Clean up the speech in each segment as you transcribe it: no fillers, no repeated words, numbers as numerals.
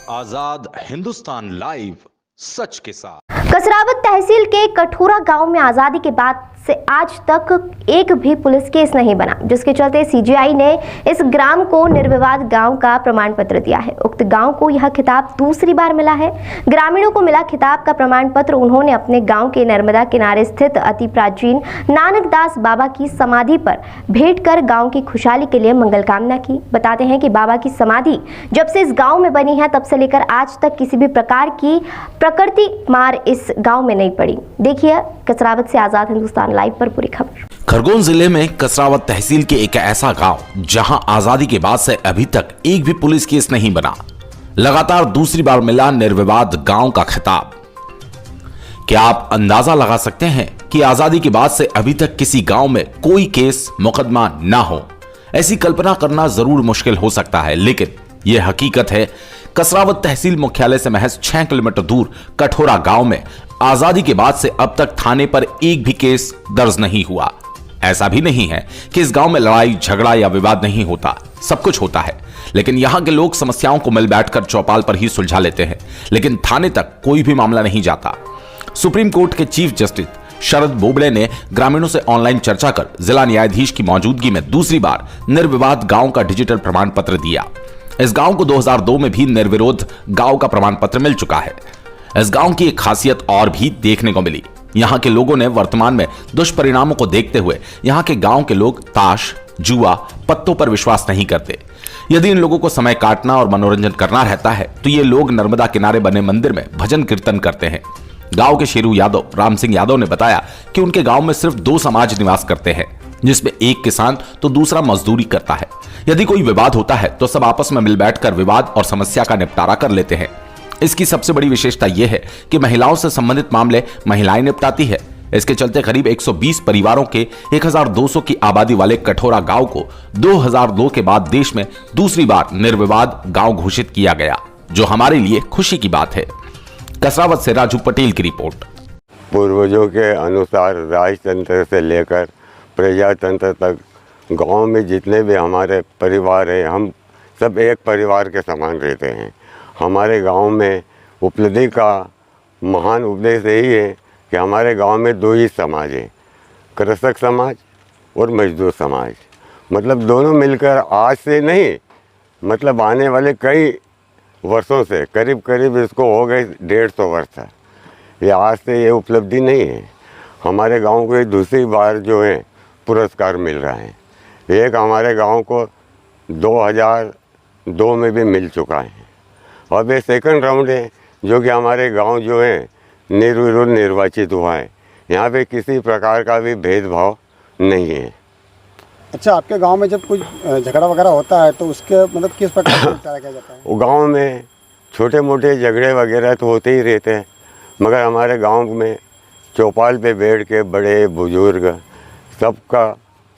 आजाद Hindustan live, सच के साथ। कसरावत तहसील के कठोरा गांव में आजादी के बाद से आज तक एक भी पुलिस केस नहीं बना, जिसके चलते सीजीआई ने इस ग्राम को निर्विवाद गांव का प्रमाण पत्र दिया है। उक्त गांव को यह खिताब दूसरी बार मिला है। ग्रामीणों को मिला खिताब का प्रमाण पत्र उन्होंने अपने गांव के नर्मदा किनारे स्थित अति प्राचीन नानकदास बाबा की समाधि पर भेंट कर गांव की खुशहाली के लिए मंगल कामना की। बताते हैं कि बाबा की समाधि जब से इस गाँव में बनी है, तब से लेकर आज तक किसी भी प्रकार की प्रकृति मार इस गांव में नहीं पड़ी। देखिए कसरावत से आजाद हिंदुस्तान लाइव पर पूरी खबर। खरगोन जिले में कसरावत तहसील के एक ऐसा गांव जहां आजादी के बाद से अभी तक एक भी पुलिस केस नहीं बना, लगातार दूसरी बार मिला निर्विवाद गांव का खिताब। क्या आप अंदाजा लगा सकते हैं कि आजादी के बाद से अभी तक किसी गांव में कोई केस मुकदमा ना हो? ऐसी कल्पना करना जरूर मुश्किल हो सकता है, लेकिन यह हकीकत है। कसरावत तहसील मुख्यालय से महज 6 किलोमीटर दूर कठोरा गांव में आजादी के बाद से अब तक थाने पर एक भी केस दर्ज नहीं हुआ। ऐसा भी नहीं है कि इस गांव में लड़ाई झगड़ा या विवाद नहीं होता, सब कुछ होता है, लेकिन यहां के लोग समस्याओं को मिल बैठकर चौपाल पर ही सुलझा लेते हैं, लेकिन थाने तक कोई भी मामला नहीं जाता। सुप्रीम कोर्ट के चीफ जस्टिस शरद बोबड़े ने ग्रामीणों से ऑनलाइन चर्चा कर जिला न्यायाधीश की मौजूदगी में दूसरी बार निर्विवाद गांव का डिजिटल प्रमाण पत्र दिया। इस गांव को 2002 में भी निर्विरोध गांव का प्रमाण पत्र मिल चुका है। इस गांव की एक खासियत और भी देखने को मिली। यहां के लोगों ने वर्तमान में दुष्परिणामों को देखते हुए यहां के गांव के लोग ताश, जुआ, पत्तों पर विश्वास नहीं करते। यदि इन लोगों को समय काटना और मनोरंजन करना रहता है तो ये लोग नर्मदा किनारे बने मंदिर में भजन कीर्तन करते हैं। गांव के शेरू यादव राम सिंह यादव ने बताया कि उनके गांव में सिर्फ 2 समाज निवास करते हैं, जिसमें एक किसान तो दूसरा मजदूरी करता है। यदि कोई विवाद होता है तो सब आपस में मिल बैठकर विवाद और समस्या का निपटारा कर लेते हैं। इसकी सबसे बड़ी विशेषता यह है कि महिलाओं से संबंधित मामले महिलाएं निपटाती है। इसके चलते करीब 120 परिवारों के 1200 की आबादी वाले कठोरा गांव को 2002 के बाद देश में दूसरी बार निर्विवाद गांव घोषित किया गया, जो हमारे लिए खुशी की बात है। कसरावत से राजू पटेल की रिपोर्ट। पूर्वजों के अनुसार राजतंत्र से लेकर प्रजातंत्र तक गांव में जितने भी हमारे परिवार हैं, हम सब एक परिवार के समान रहते हैं। हमारे गांव में उपलब्धि का महान उपदेश यही है कि हमारे गांव में 2 ही समाज हैं, कृषक समाज और मजदूर समाज। मतलब दोनों मिलकर आज से नहीं, मतलब आने वाले कई वर्षों से, करीब करीब इसको हो गए 150 वर्ष। ये आज से ये उपलब्धि नहीं है। हमारे गांव को दूसरी बार जो है पुरस्कार मिल रहा है। एक हमारे गांव को 2002 में भी मिल चुका है। अब ये सेकंड राउंड है जो कि हमारे गांव जो है निर्विरोध निर्वाचित हुआ है। यहाँ पे किसी प्रकार का भी भेदभाव नहीं है। अच्छा, आपके गांव में जब कुछ झगड़ा वगैरह होता है तो उसके मतलब किस प्रकार से निपटारा किया जाता है? वो गांव में छोटे मोटे झगड़े वगैरह तो होते ही रहते हैं, मगर हमारे गांव में चौपाल पे बैठ के बड़े बुजुर्ग सबका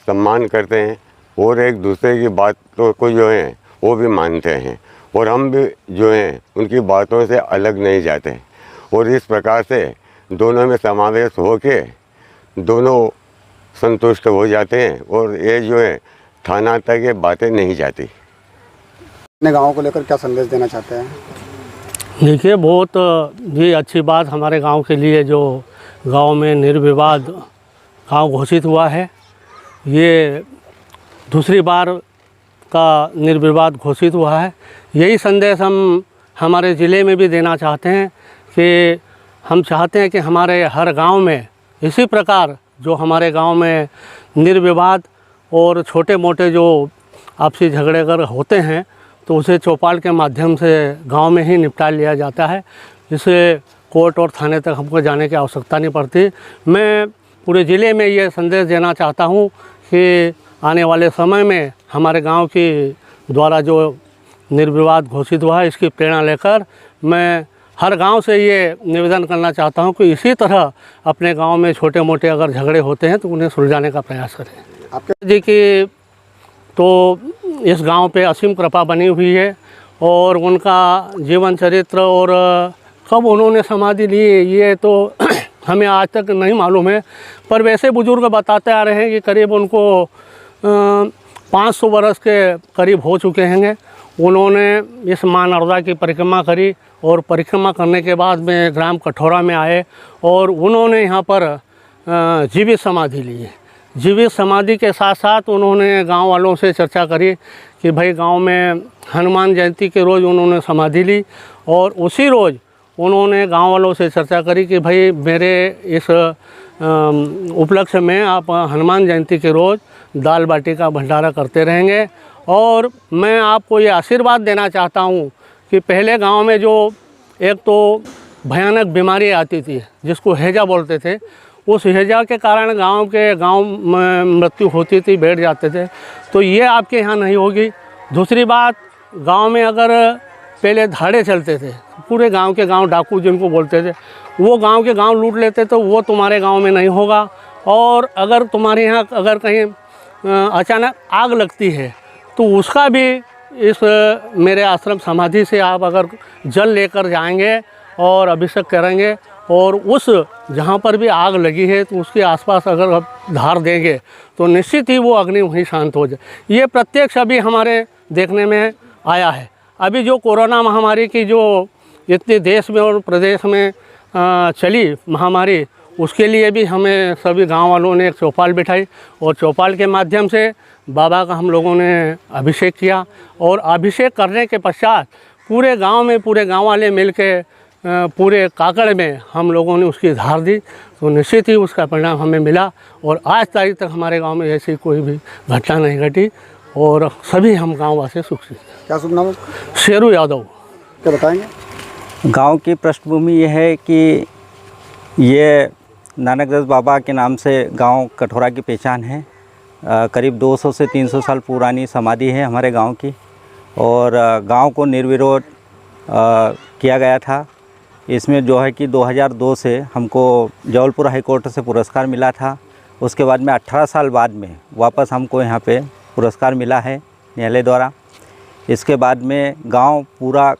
सम्मान करते हैं और एक दूसरे की बातों को जो है वो भी मानते हैं, और हम भी जो हैं उनकी बातों से अलग नहीं जाते। और इस प्रकार से दोनों में समावेश होके दोनों संतुष्ट हो जाते हैं, और ये जो है थाना तक ये बातें नहीं जाती। अपने गाँव को लेकर क्या संदेश देना चाहते हैं? देखिए, बहुत ये अच्छी बात हमारे गांव के लिए जो गांव में निर्विवाद गांव घोषित हुआ है। ये दूसरी बार का निर्विवाद घोषित हुआ है। यही संदेश हम हमारे ज़िले में भी देना चाहते हैं कि हम चाहते हैं कि हमारे हर गांव में इसी प्रकार जो हमारे गांव में निर्विवाद और छोटे मोटे जो आपसी झगड़े अगर होते हैं तो उसे चौपाल के माध्यम से गांव में ही निपटा लिया जाता है। इसे कोर्ट और थाने तक हमको जाने की आवश्यकता नहीं पड़ती। मैं पूरे ज़िले में ये संदेश देना चाहता हूँ कि आने वाले समय में हमारे गांव की द्वारा जो निर्विवाद घोषित हुआ है, इसकी प्रेरणा लेकर मैं हर गांव से ये निवेदन करना चाहता हूं कि इसी तरह अपने गांव में छोटे मोटे अगर झगड़े होते हैं तो उन्हें सुलझाने का प्रयास करें। आपके जी की तो इस गांव पे असीम कृपा बनी हुई है, और उनका जीवन चरित्र और कब उन्होंने समाधि ली ये तो हमें आज तक नहीं मालूम है, पर वैसे बुजुर्ग बताते आ रहे हैं कि करीब उनको 500 वर्ष के करीब हो चुके हैं। उन्होंने इस माँ नर्मदा की परिक्रमा करी और परिक्रमा करने के बाद में ग्राम कठौरा में आए और उन्होंने यहाँ पर जीवित समाधि ली। जीवित समाधि के साथ साथ उन्होंने गांव वालों से चर्चा करी कि भाई गांव में हनुमान जयंती के रोज़ उन्होंने समाधि ली और उसी रोज़ उन्होंने गांव वालों से चर्चा करी कि भाई मेरे इस उपलक्ष्य में आप हनुमान जयंती के रोज़ दाल बाटी का भंडारा करते रहेंगे। और मैं आपको ये आशीर्वाद देना चाहता हूँ कि पहले गांव में जो एक तो भयानक बीमारी आती थी जिसको हैजा बोलते थे, उस हैजा के कारण गांव में मृत्यु होती थी, बैठ जाते थे, तो ये आपके यहाँ नहीं होगी। दूसरी बात, गांव में अगर पहले धाड़े चलते थे, पूरे गांव के गांव डाकू जिनको बोलते थे, वो गांव के गांव लूट लेते, तो वो तुम्हारे गांव में नहीं होगा। और अगर तुम्हारे यहाँ अगर कहीं अचानक आग लगती है तो उसका भी इस मेरे आश्रम समाधि से आप अगर जल लेकर जाएंगे और अभिषेक करेंगे और उस जहाँ पर भी आग लगी है तो उसके आसपास अगर आप धार देंगे तो निश्चित ही वो अग्नि वहीं शांत हो जाए। ये प्रत्यक्ष अभी हमारे देखने में आया है। अभी जो कोरोना महामारी की जो इतने देश में और प्रदेश में चली महामारी, उसके लिए भी हमें सभी गांव वालों ने एक चौपाल बिठाई और चौपाल के माध्यम से बाबा का हम लोगों ने अभिषेक किया और अभिषेक करने के पश्चात पूरे गांव वाले मिल के पूरे काकड़ में हम लोगों ने उसकी धार दी, तो निश्चित ही उसका परिणाम हमें मिला और आज तारीख तक हमारे गांव में ऐसी कोई भी घटना नहीं घटी और सभी हम गाँव वासी सुख से। क्या शुभ नाम है? शेरू यादव। क्या बताएंगे? गांव की पृष्ठभूमि ये है कि ये नानक दास बाबा के नाम से गांव कठौरा की पहचान है। करीब 200 से 300 साल पुरानी समाधि है हमारे गांव की और गांव को निर्विरोध किया गया था। इसमें जो है कि 2002 से हमको जबलपुर हाई कोर्ट से पुरस्कार मिला था। उसके बाद में 18 साल बाद में वापस हमको यहाँ पे पुरस्कार मिला है न्यायालय द्वारा। इसके बाद में गांव पूरा